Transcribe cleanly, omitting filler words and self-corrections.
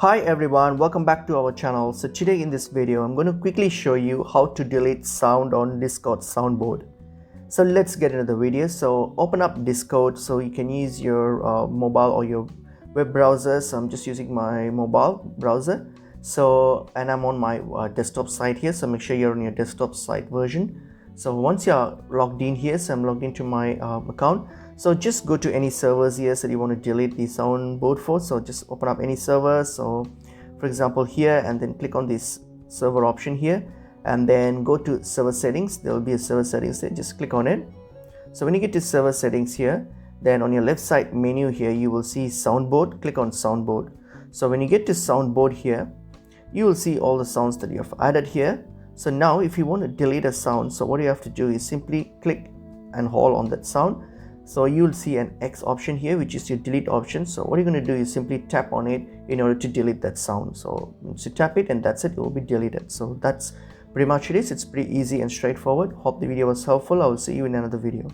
Hi everyone, welcome back to our channel. So today in this video, I'm going to quickly show you how to delete sound on Discord soundboard. So let's get into the video. So open up Discord so you can use your mobile or your web browser. So I'm just using my mobile browser. And I'm on my desktop site here. So make sure you're on your desktop site version. So once you're logged in here, so I'm logged into my account. So just go to any servers here that you want to delete the soundboard for. So just open up any server. So for example here, and then click on this server option here, and then go to server settings. There will be a server settings there. Just click on it. So when you get to server settings here, then on your left side menu here, you will see soundboard. Click on soundboard. So when you get to soundboard here, you will see all the sounds that you have added here. So now if you want to delete a sound, so what you have to do is simply click and hold on that sound. So you'll see an X option here, which is your delete option. So what you're going to do is simply tap on it in order to delete that sound. So once you tap it, and that's it, it will be deleted. So that's pretty much it is. It's pretty easy and straightforward. Hope the video was helpful. I will see you in another video.